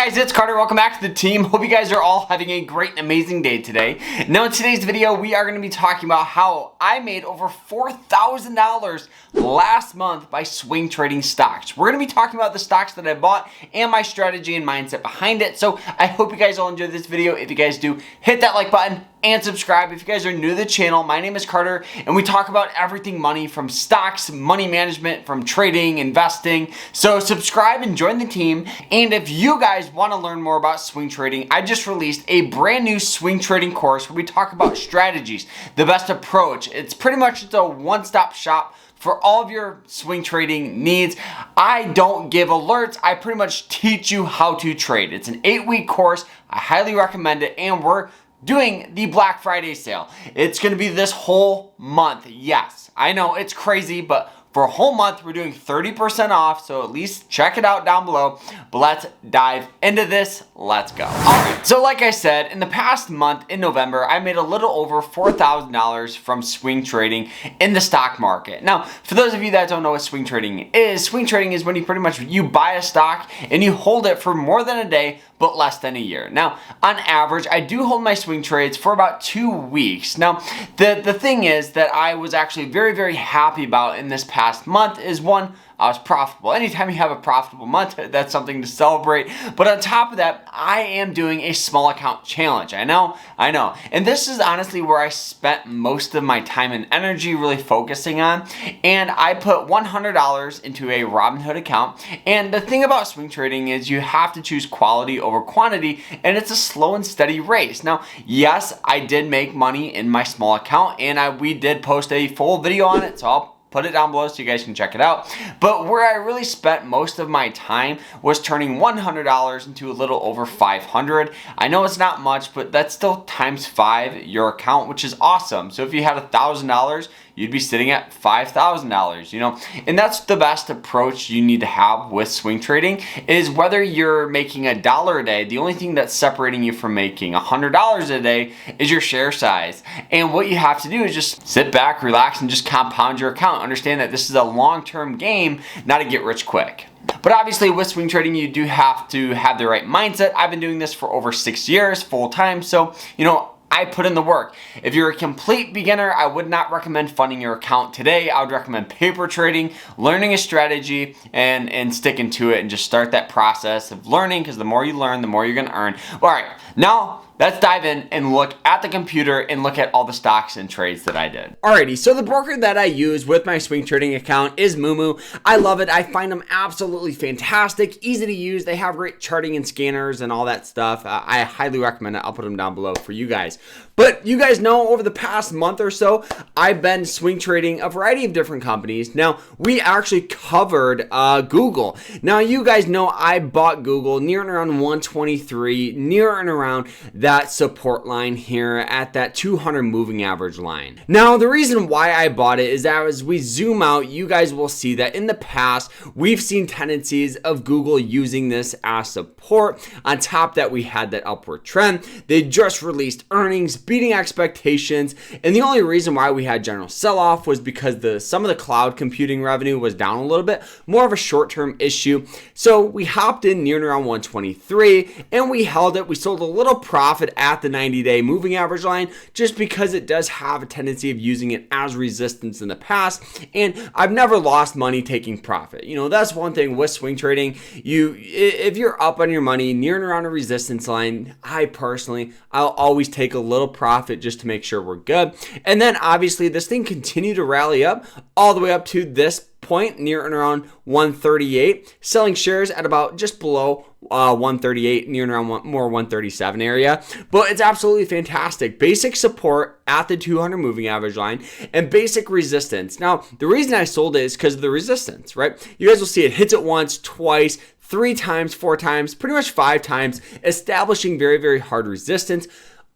guys, it's Carter. Welcome back to the team. Hope you guys are all having a great and amazing day today. Now in today's video, we are going to be talking about how I made over $4,000 last month by swing trading stocks. We're going to be talking about the stocks that I bought and my strategy and mindset behind it. So I hope you guys all enjoyed this video. If you guys do, hit that like button and subscribe. If you guys are new to the channel, my name is Carter and we talk about everything money, from stocks, money management, from trading, investing. So subscribe and join the team. And if you guys want to learn more about swing trading, I just released a brand new swing trading course where we talk about strategies, the best approach. It's pretty much a one-stop shop for all of your swing trading needs. I don't give alerts. I pretty much teach you how to trade. It's an 8-week course. I highly recommend it. And we're doing the Black Friday sale. It's going to be this whole month. Yes, I know it's crazy, but for a whole month, we're doing 30% off, so at least check it out down below. But let's dive into this. Let's go. All right, so like I said, in the past month, in November, I made a little over $4,000 from swing trading in the stock market. Now, for those of you that don't know what swing trading is when you pretty much buy a stock and you hold it for more than a day, but less than a year. Now, on average, I do hold my swing trades for about 2 weeks. Now, the thing is that I was actually very, very happy about in this past month is, one, I was profitable. Anytime you have a profitable month, that's something to celebrate. But on top of that, I am doing a small account challenge. I know. And this is honestly where I spent most of my time and energy really focusing on. And I put $100 into a Robinhood account. And the thing about swing trading is you have to choose quality over quantity, and it's a slow and steady race. Now, yes, I did make money in my small account, and we did post a full video on it, so I'll put it down below so you guys can check it out. But where I really spent most of my time was turning $100 into a little over $500. I know it's not much, but that's still times 5 your account, which is awesome. So if you had $1,000, you'd be sitting at $5,000, you know? And that's the best approach you need to have with swing trading, is whether you're making $1 a day, the only thing that's separating you from making $100 a day is your share size. And what you have to do is just sit back, relax, and just compound your account. Understand that this is a long-term game, not a get rich quick. But obviously with swing trading, you do have to have the right mindset. I've been doing this for over 6 years full time, so you know, I put in the work. If you're a complete beginner, I would not recommend funding your account today. I would recommend paper trading, learning a strategy, and sticking to it, and just start that process of learning, because the more you learn, the more you're gonna earn. All right, now let's dive in and look at the computer and look at all the stocks and trades that I did. Alrighty, so the broker that I use with my swing trading account is Moomoo. I love it. I find them absolutely fantastic, easy to use. They have great charting and scanners and all that stuff. I highly recommend it. I'll put them down below for you guys. But you guys know, over the past month or so, I've been swing trading a variety of different companies. Now, we actually covered Google. Now, you guys know I bought Google near and around 123, near and around that support line here at that 200 moving average line. Now, the reason why I bought it is that as we zoom out, you guys will see that in the past, we've seen tendencies of Google using this as support. On top of that, we had that upward trend. They just released earnings, beating expectations, and the only reason why we had general sell-off was because some of the cloud computing revenue was down a little bit, more of a short-term issue. So we hopped in near and around 123, and we held it. We sold a little profit at the 90-day moving average line, just because it does have a tendency of using it as resistance in the past, and I've never lost money taking profit. You know, that's one thing with swing trading. If you're up on your money near and around a resistance line, I'll always take a little profit just to make sure we're good. And then obviously this thing continued to rally up all the way up to this point near and around 138, selling shares at about just below 138, near and around more 137 area. But it's absolutely fantastic. Basic support at the 200 moving average line and basic resistance. Now, the reason I sold it is because of the resistance, right? You guys will see it hits it once, twice, 3 times, 4 times, pretty much 5 times, establishing very, very hard resistance.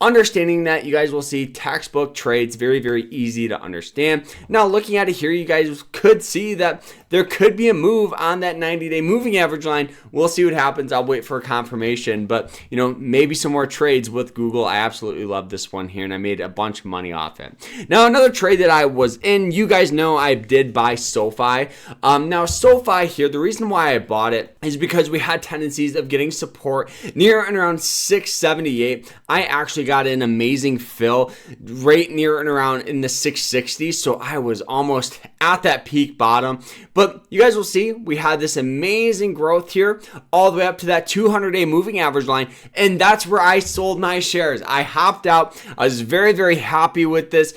understanding that, you guys will see textbook trades, very, very easy to understand. Now, looking at it here, you guys could see that there could be a move on that 90-day moving average line. We'll see what happens. I'll wait for a confirmation, but maybe some more trades with Google. I absolutely love this one here, and I made a bunch of money off it. Now, another trade that I was in, you guys know I did buy SoFi. Now, SoFi here, the reason why I bought it is because we had tendencies of getting support near and around 678. I actually got an amazing fill right near and around in the 660s, so I was almost at that peak bottom. But you guys will see we had this amazing growth here all the way up to that 200-day moving average line, and that's where I sold my shares. I hopped out. I was very, very happy with this.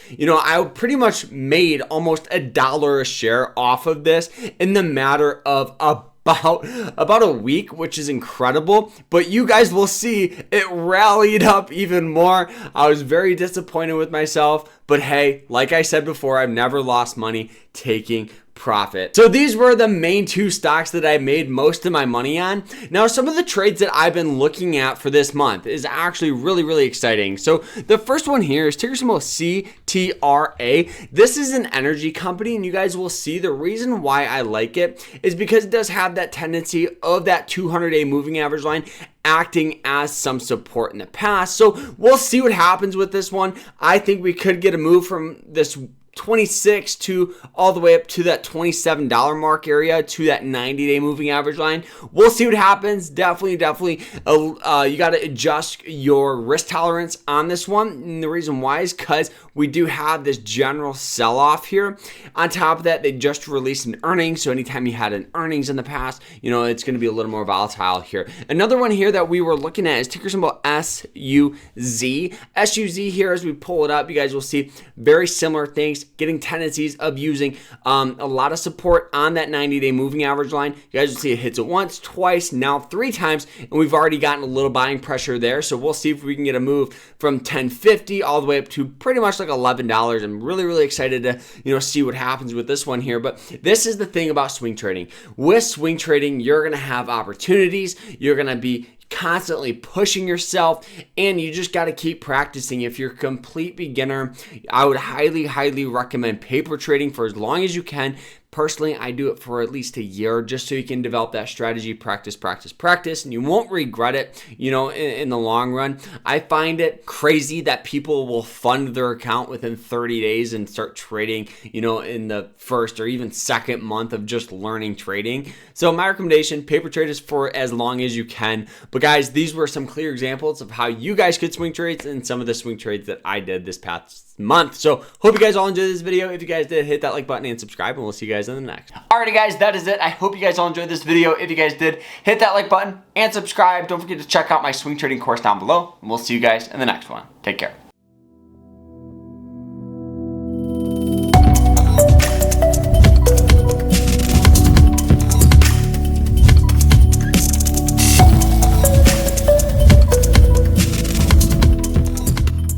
I pretty much made almost $1 a share off of this in the matter of about a week, which is incredible. But you guys will see it rallied up even more. I was very disappointed with myself, but hey, like I said before, I've never lost money taking profit. So these were the main two stocks that I made most of my money on. Now, some of the trades that I've been looking at for this month is actually really, really exciting. So the first one here is ticker symbol CTRA. This is an energy company, and you guys will see the reason why I like it is because it does have that tendency of that 200-day moving average line acting as some support in the past. So we'll see what happens with this one. I think we could get a move from this 26 to all the way up to that $27 mark area to that 90-day moving average line. We'll see what happens. Definitely, you got to adjust your risk tolerance on this one. And the reason why is because we do have this general sell-off here. On top of that, they just released an earnings. So anytime you had an earnings in the past, it's going to be a little more volatile here. Another one here that we were looking at is ticker symbol SUZ. SUZ here, as we pull it up, you guys will see very similar things, getting tendencies of using a lot of support on that 90-day moving average line. You guys will see it hits it once, twice, now 3 times, and we've already gotten a little buying pressure there. So we'll see if we can get a move from $10.50 all the way up to pretty much like $11. I'm really, really excited to see what happens with this one here. But this is the thing about swing trading. With swing trading, you're going to have opportunities. You're going to be constantly pushing yourself, and you just got to keep practicing. If you're a complete beginner, I would highly recommend paper trading for as long as you can. Personally, I do it for at least a year just so you can develop that strategy, practice, and you won't regret it, in the long run. I find it crazy that people will fund their account within 30 days and start trading, in the first or even second month of just learning trading. So my recommendation, paper trade is for as long as you can. But guys, these were some clear examples of how you guys could swing trades and some of the swing trades that I did this past month. So hope you guys all enjoyed this video. If you guys did, hit that like button and subscribe, and we'll see you guys in the next. Alrighty guys, that is it. I hope you guys all enjoyed this video. If you guys did, hit that like button and subscribe. Don't forget to check out my swing trading course down below, and we'll see you guys in the next one. Take care.